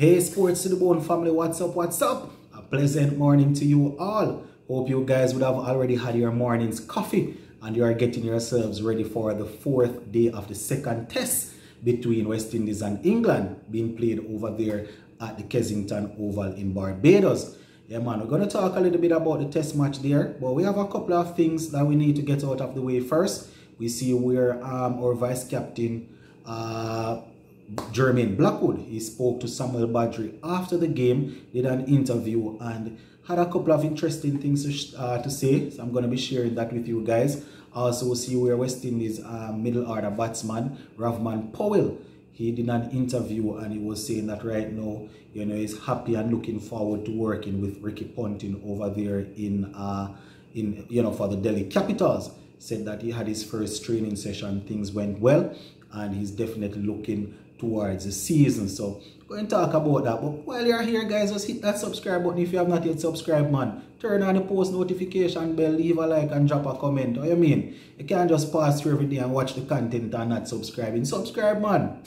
Hey Sports to the Bone family, what's up, what's up? A pleasant morning to you all. Hope you guys would have already had your morning's coffee and you are getting yourselves ready for the fourth day of the second test between West Indies and England being played over there at the Kensington Oval in Barbados. Yeah man, we're going to talk a little bit about the test match there, but we have a couple of things that we need to get out of the way first. We see where our vice captain Jermaine Blackwood, he spoke to Samuel Badri after the game, did an interview and had a couple of interesting things to say. So I'm going to be sharing that with you guys. Also see where West Indies middle order batsman Ravman Powell, he did an interview and he was saying that right now, you know, he's happy and looking forward to working with Ricky Ponting over there in for the Delhi Capitals. Said that he had his first training session, things went well, and he's definitely looking towards the season. So we're going to talk about that. But while you're here, guys, just hit that subscribe button if you have not yet subscribed, man. Turn on the post notification bell, leave a like and drop a comment. What you mean? You can't just pass through every day and watch the content and not subscribing. Subscribe, man.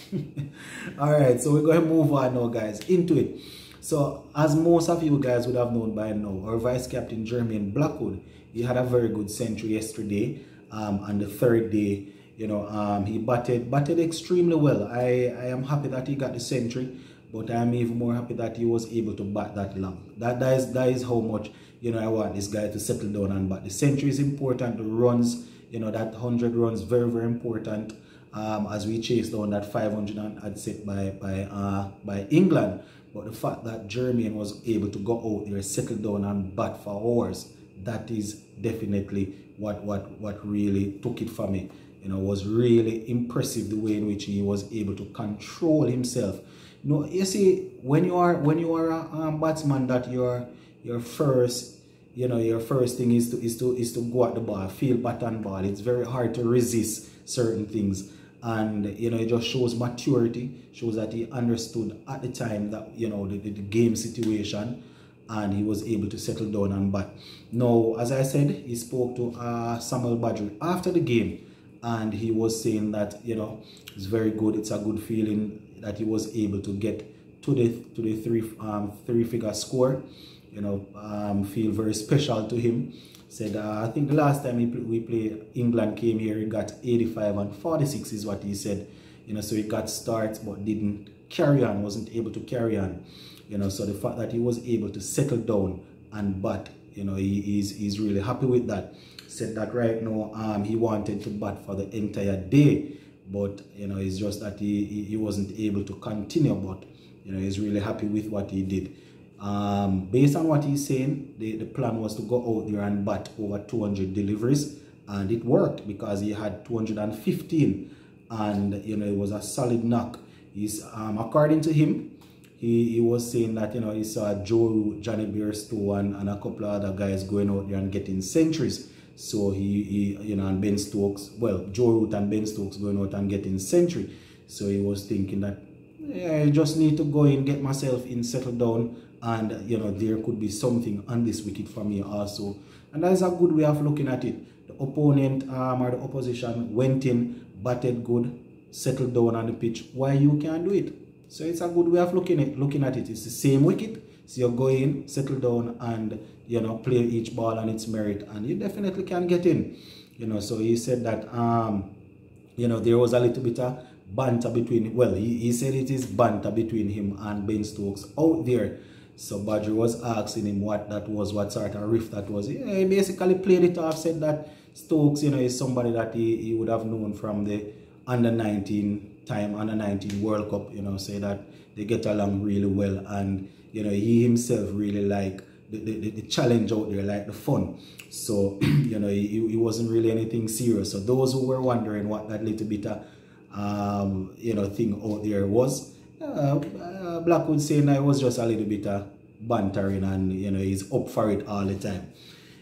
Alright, so we're going to move on now, guys, into it. So as most of you guys would have known by now, our vice captain Jermaine Blackwood, he had a very good century yesterday. On the third day, you know, he batted extremely well. I am happy that he got the century, but I am even more happy that he was able to bat that long. That is how much, you know, I want this guy to settle down and bat. The century is important. The runs, you know, that 100 runs, very, very important. As we chase down that 500 and set by England. But the fact that Jermaine was able to go out there, settle down and bat for hours, that is definitely what really took it for me. You know, was really impressive the way in which he was able to control himself. You know, you see, when you are a batsman, that your first thing is to go at the ball, feel bat and ball. It's very hard to resist certain things, and you know, it just shows maturity, shows that he understood at the time that, you know, the game situation, and he was able to settle down and bat. Now, as I said, he spoke to Samuel Badri after the game, and he was saying that, you know, it's very good. It's a good feeling that he was able to get to the three-figure score. You know, feel very special to him. Said I think the last time we played England came here, he got 85 and 46 is what he said. You know, so he got starts but didn't carry on, wasn't able to carry on. You know, so the fact that he was able to settle down and bat, you know, he's really happy with that. Said that right now he wanted to bat for the entire day, but you know, it's just that he wasn't able to continue. But you know, he's really happy with what he did. Based on what he's saying, the plan was to go out there and bat over 200 deliveries, and it worked because he had 215, and you know, it was a solid knock. He's according to him, he was saying that, you know, he saw Joe Root, Johnny Bairstow and a couple of other guys going out there and getting centuries. So he you know, and Ben Stokes, well, Joe Root and Ben Stokes going out and getting century. So he was thinking that, yeah, I just need to go in, get myself in, settle down, and you know, there could be something on this wicket for me also. And that is a good way of looking at it. The opponent or the opposition went in, batted good, settled down on the pitch. Why you can't do it? So it's a good way of looking at it. It's the same wicket. So you go in, settle down, and you know, play each ball on its merit, and you definitely can get in. You know, so he said that you know, there was a little bit of banter between, well, he said it is banter between him and Ben Stokes out there. So Badri was asking him what that was, what sort of riff that was. Yeah, he basically played it off, said that Stokes, you know, is somebody that he would have known from the under-19 World Cup, you know, say that they get along really well, and you know, he himself really like the challenge out there, like the fun. So you know, he wasn't really anything serious. So those who were wondering what that little bit of you know, thing out there was, Blackwood saying that it was just a little bit of bantering, and you know, he's up for it all the time.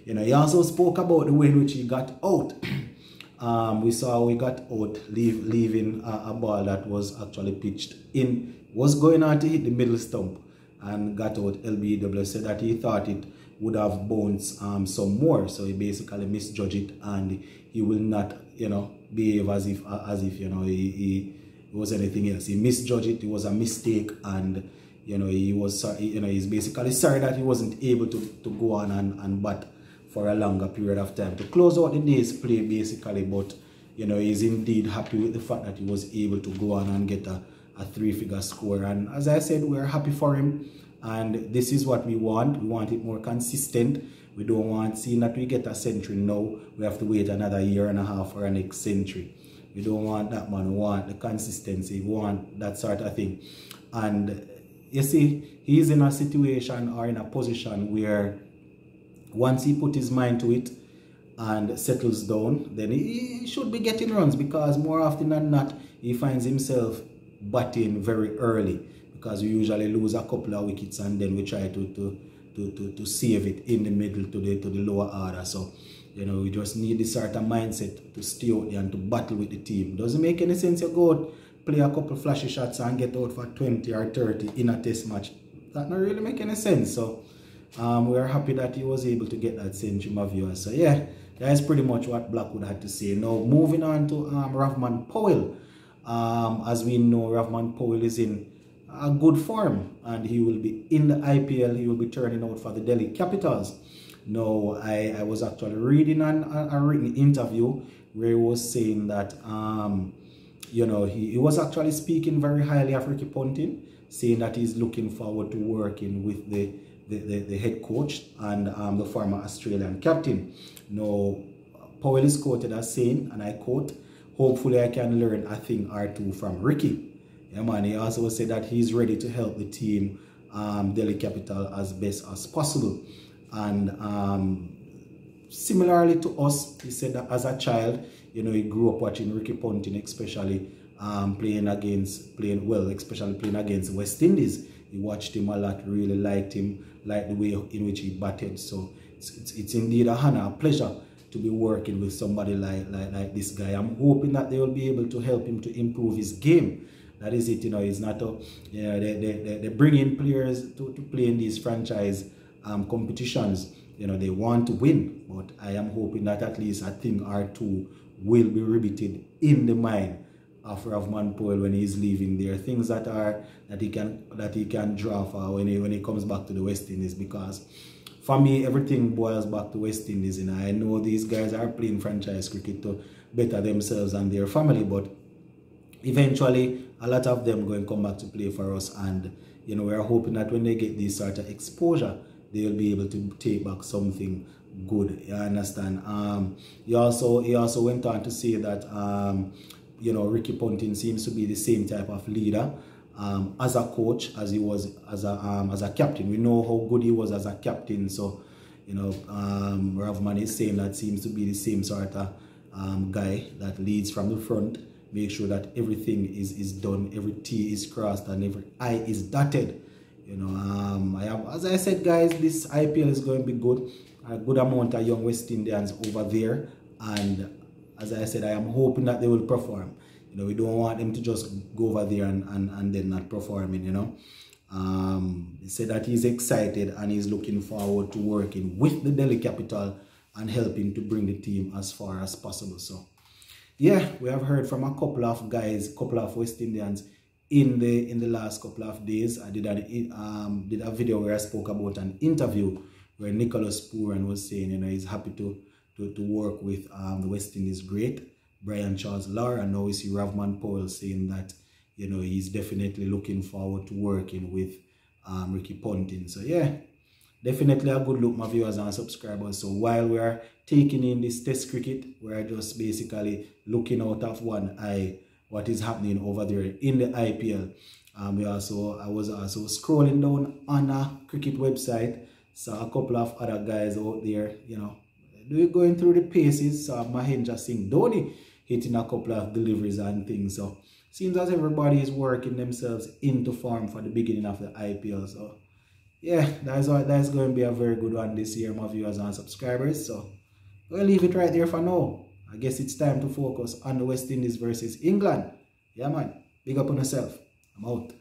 You know, he also spoke about the way in which he got out. We saw we got out, leaving a ball that was actually pitched in, was going on to hit the middle stump, and got out. LBW said that he thought it would have bounced some more, so he basically misjudged it, and he will not, you know, behave as if you know, he was anything else. He misjudged it. It was a mistake, and he was, he's basically sorry that he wasn't able to go on and bat for a longer period of time to close out the day's play basically. But he's indeed happy with the fact that he was able to go on and get a 3-figure score. And as I said, we're happy for him, and this is what we want. We want it more consistent. We don't want, seeing that we get a century now, we have to wait another year and a half for our next century. We don't want that, man. We want the consistency. We want that sort of thing. And you see, he's in a situation or in a position where once he put his mind to it and settles down, then he should be getting runs, because more often than not, he finds himself batting very early, because we usually lose a couple of wickets and then we try to save it in the middle to the lower order. So we just need this sort of mindset to stay out there and to battle with the team. Doesn't make any sense you go out, play a couple flashy shots and get out for 20 or 30 in a test match. That not really make any sense. So we are happy that he was able to get that century, my viewers. So yeah, that's pretty much what Blackwood had to say. Now moving on to Ravman Powell. As we know, Ravman Powell is in a good form and he will be in the IPL. He will be turning out for the Delhi Capitals. Now I was actually reading a written interview where he was saying that he was actually speaking very highly of Ricky Ponting, saying that he's looking forward to working with the head coach and the former Australian captain. Now Powell is quoted as saying, and I quote, "Hopefully I can learn a thing or two from Ricky." Yeah, man. He also said that he's ready to help the team, Delhi Capital, as best as possible. And similarly to us, he said that as a child, he grew up watching Ricky Ponting, especially especially playing against West Indies. He watched him a lot, really liked him, liked the way in which he batted. So it's indeed a honor, a pleasure to be working with somebody like this guy. I'm hoping that they will be able to help him to improve his game. That is it, it's not a, they bring in players to play in these franchise competitions. They want to win, but I am hoping that at least a thing or two will be riveted in the mind of Ravman Powell when he's leaving there. Things that he can draw for when he comes back to the West Indies, because for me everything boils back to West Indies. I know these guys are playing franchise cricket to better themselves and their family, but eventually a lot of them going to come back to play for us, and we are hoping that when they get this sort of exposure, they will be able to take back something good. You understand? He also went on to say that Ricky Ponting seems to be the same type of leader as a coach as he was as a captain. We know how good he was as a captain, so Ravman is saying that seems to be the same sort of guy that leads from the front, make sure that everything is done, every T is crossed and every I is dotted. As I said, guys, this IPL is going to be good. A good amount of young West Indians over there, and as I said, I am hoping that they will perform. We don't want them to just go over there and then not performing. He said that he's excited and he's looking forward to working with the Delhi Capital and helping to bring the team as far as possible. So yeah, we have heard from a couple of guys, couple of West Indians in the last couple of days. I did a video where I spoke about an interview where Nicholas Pooran was saying, he's happy to work with the West Indies great Brian Charles Lara, and now we see Ravman Powell saying that he's definitely looking forward to working with Ricky Ponting. So yeah, definitely a good look, my viewers and subscribers. So while we are taking in this test cricket, we're just basically looking out of one eye what is happening over there in the IPL. I was also scrolling down on a cricket website, saw a couple of other guys out there, going through the paces. Saw Mahendra Singh Dhoni hitting a couple of deliveries and things. So seems as everybody is working themselves into form for the beginning of the IPL. So yeah, that's going to be a very good one this year, my viewers and subscribers. So we'll leave it right there for now. I guess it's time to focus on the West Indies versus England. Yeah, man. Big up on yourself. I'm out.